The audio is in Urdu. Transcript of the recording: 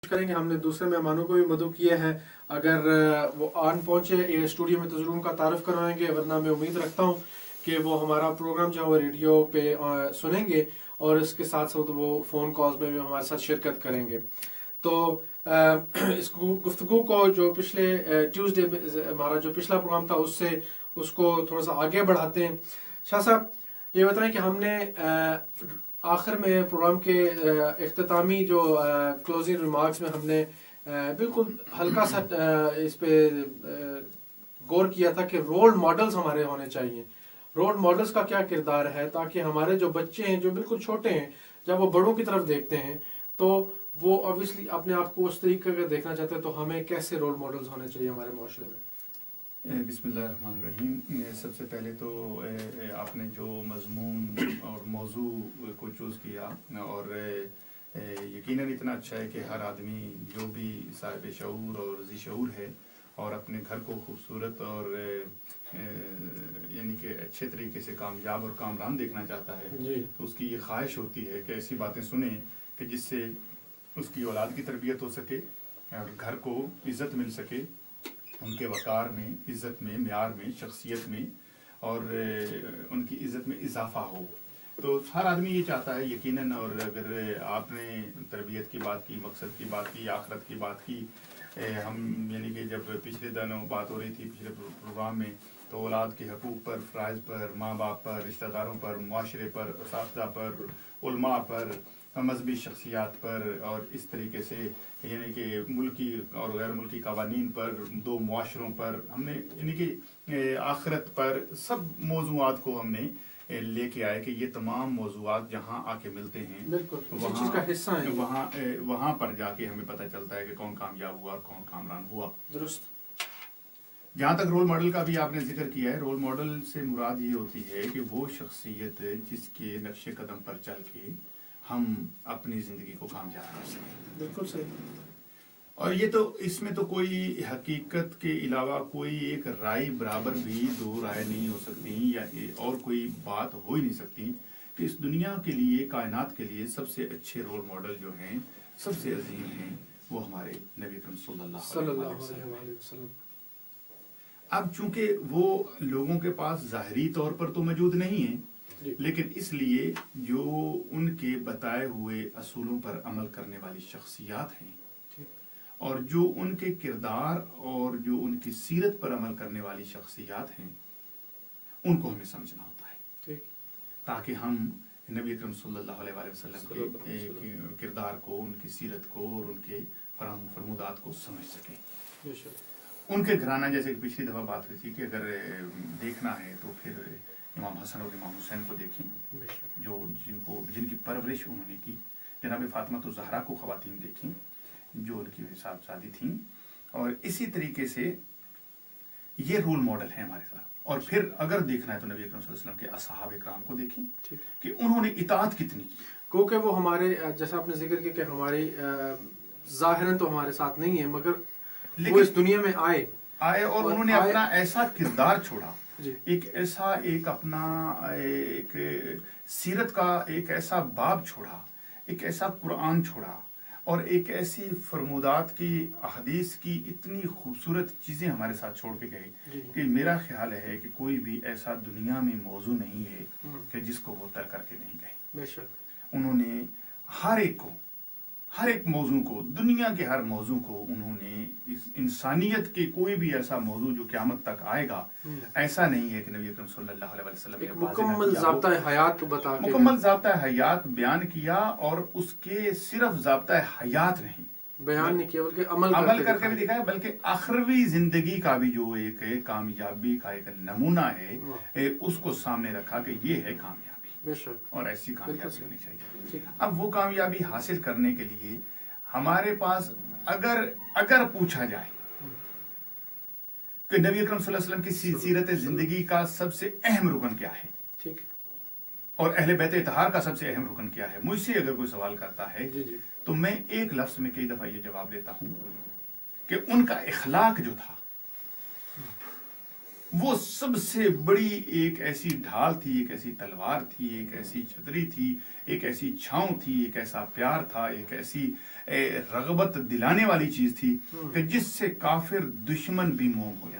کریں گے. ہم نے دوسرے مہمانوں کو بھی مدعو کیا ہے, اگر وہ آن پہنچے اسٹوڈیو میں تو ضرور ان کا تعارف کروائیں گے, ورنہ میں امید رکھتا ہوں کہ وہ ہمارا پروگرام جو ہے وہ ریڈیو پہ سنیں گے اور اس کے ساتھ ساتھ وہ فون کالز میں بھی ہمارے ساتھ شرکت کریں گے. تو اس گفتگو کو جو پچھلے ٹیوزڈے ہمارا جو پچھلا پروگرام تھا اس کو تھوڑا سا آگے بڑھاتے ہیں. شاہ صاحب یہ بتائیں کہ ہم نے آخر میں پروگرام کے اختتامی جو کلوزنگ ریمارکس میں ہم نے بالکل ہلکا سا اس پہ غور کیا تھا کہ رول ماڈلز ہمارے ہونے چاہیے. رول ماڈلز کا کیا کردار ہے تاکہ ہمارے جو بچے ہیں جو بالکل چھوٹے ہیں جب وہ بڑوں کی طرف دیکھتے ہیں تو وہ obviously اپنے آپ کو اس طریقے کا دیکھنا چاہتے ہیں, تو ہمیں کیسے رول ماڈلز ہونے چاہیے ہمارے معاشرے میں؟ بسم اللہ الرحمن الرحیم. سب سے پہلے تو آپ نے جو مضمون اور موضوع کو چوز کیا اور یقیناً اتنا اچھا ہے کہ ہر آدمی جو بھی صاحب شعور اور ذی شعور ہے اور اپنے گھر کو خوبصورت اور یعنی کہ اچھے طریقے سے کامیاب اور کامران دیکھنا چاہتا ہے, تو اس کی یہ خواہش ہوتی ہے کہ ایسی باتیں سنیں کہ جس سے اس کی اولاد کی تربیت ہو سکے اور گھر کو عزت مل سکے, ان کے وقار میں, عزت میں, معیار میں, شخصیت میں اور ان کی عزت میں اضافہ ہو. تو ہر آدمی یہ چاہتا ہے یقیناً. اور اگر آپ نے تربیت کی بات کی, مقصد کی بات کی, آخرت کی بات کی, ہم یعنی کہ جب پچھلے دنوں بات ہو رہی تھی پچھلے پروگرام میں, تو اولاد کے حقوق پر, فرائض پر, ماں باپ پر, رشتہ داروں پر, معاشرے پر, اساتذہ پر, علماء پر, مذہبی شخصیات پر اور اس طریقے سے یعنی کہ ملکی اور غیر ملکی قوانین پر, دو معاشروں پر, ہم نے یعنی کہ آخرت پر سب موضوعات کو ہم نے لے کے آئے کہ یہ تمام موضوعات جہاں آ کے ملتے ہیں وہاں پر جا کے ہمیں پتہ چلتا ہے کہ کون کامیاب ہوا اور کون کامران ہوا. درست. جہاں تک رول ماڈل کا بھی آپ نے ذکر کیا ہے, رول ماڈل سے مراد یہ ہوتی ہے کہ وہ شخصیت جس کے نقش قدم پر چل کے ہم اپنی زندگی کو کامیاب کر سکیں. بالکل صحیح. اور یہ تو اس میں تو کوئی حقیقت کے علاوہ کوئی ایک رائے برابر بھی دو رائے نہیں ہو سکتی یا اور کوئی بات ہو ہی نہیں سکتی کہ اس دنیا کے لیے, کائنات کے لیے سب سے اچھے رول ماڈل جو ہیں, سب سے عظیم ہیں, وہ ہمارے نبی اکرم صلی اللہ علیہ وسلم. اب چونکہ وہ لوگوں کے پاس ظاہری طور پر تو موجود نہیں ہیں, لیکن اس لیے جو ان کے بتائے ہوئے اصولوں پر عمل کرنے والی شخصیات ہیں اور جو ان کے کردار اور جو ان کی سیرت پر عمل کرنے والی شخصیات ہیں, ان کو ہمیں سمجھنا ہوتا ہے تاکہ ہم نبی اکرم صلی اللہ علیہ وسلم کے کردار کو, ان کی سیرت کو اور ان کے فرمودات کو سمجھ سکیں. ان کے گھرانہ, جیسے کہ پچھلی دفعہ بات ہوئی تھی کہ اگر دیکھنا ہے تو پھر امام حسن اور امام حسین کو دیکھیں جو جن کی پرورش انہوں نے کی. جناب فاطمہ الزہرا کو خواتین دیکھیں جو ان کی صاحبزادی تھیں, اور اسی طریقے سے یہ رول ماڈل ہیں ہمارے ساتھ. اور پھر اگر دیکھنا ہے تو نبی اکرم صلی اللہ علیہ وسلم کے اصحاب اکرام کو دیکھیں کہ انہوں نے اطاعت کتنی کی, کیونکہ وہ ہمارے, جیسا آپ نے ذکر کیا کہ ہماری ظاہراً تو ہمارے ساتھ نہیں ہے مگر وہ اس دنیا میں آئے اور انہوں نے اپنا ایسا کردار چھوڑا, ایک ایسا ایک اپنا ایک سیرت کا ایک ایسا باب چھوڑا, ایک ایسا قرآن چھوڑا اور ایک ایسی فرمودات کی, احادیث کی اتنی خوبصورت چیزیں ہمارے ساتھ چھوڑ کے گئے کہ میرا خیال ہے کہ کوئی بھی ایسا دنیا میں موضوع نہیں ہے کہ جس کو وہ ترک کر کے نہیں گئے. بے شک انہوں نے ہر ایک موضوع کو, دنیا کے ہر موضوع کو انہوں نے, انسانیت کے کوئی بھی ایسا موضوع جو قیامت تک آئے گا ایسا نہیں ہے کہ نبی اکرم صلی اللہ علیہ وسلم نے مکمل ضابطہ حیات بتا کے, مکمل ضابطہ حیات بیان کیا, اور اس کے صرف ضابطہ حیات نہیں بیان نہیں کیا بلکہ عمل کر کے بھی دکھایا, بلکہ آخروی زندگی کا بھی جو ایک کامیابی کا ایک نمونہ ہے اس کو سامنے رکھا کہ یہ ہے کامیابی, اور ایسی کامیابی ہونی چاہیے. اب وہ کامیابی حاصل کرنے کے لیے ہمارے پاس اگر پوچھا جائے کہ نبی اکرم صلی اللہ علیہ وسلم کی سیرت زندگی کا سب سے اہم رکن کیا ہے اور اہل بیت اطہار کا سب سے اہم رکن کیا ہے, مجھ سے اگر کوئی سوال کرتا ہے تو میں ایک لفظ میں کئی دفعہ یہ جواب دیتا ہوں کہ ان کا اخلاق جو تھا وہ سب سے بڑی ایک ایسی ڈھال تھی، ایک ایسی تلوار تھی، ایک ایسی چھتری تھی، ایک ایسی چھاؤں تھی، ایک ایسا پیار تھا، ایک ایسی رغبت دلانے والی چیز تھی کہ جس سے کافر دشمن بھی موم ہو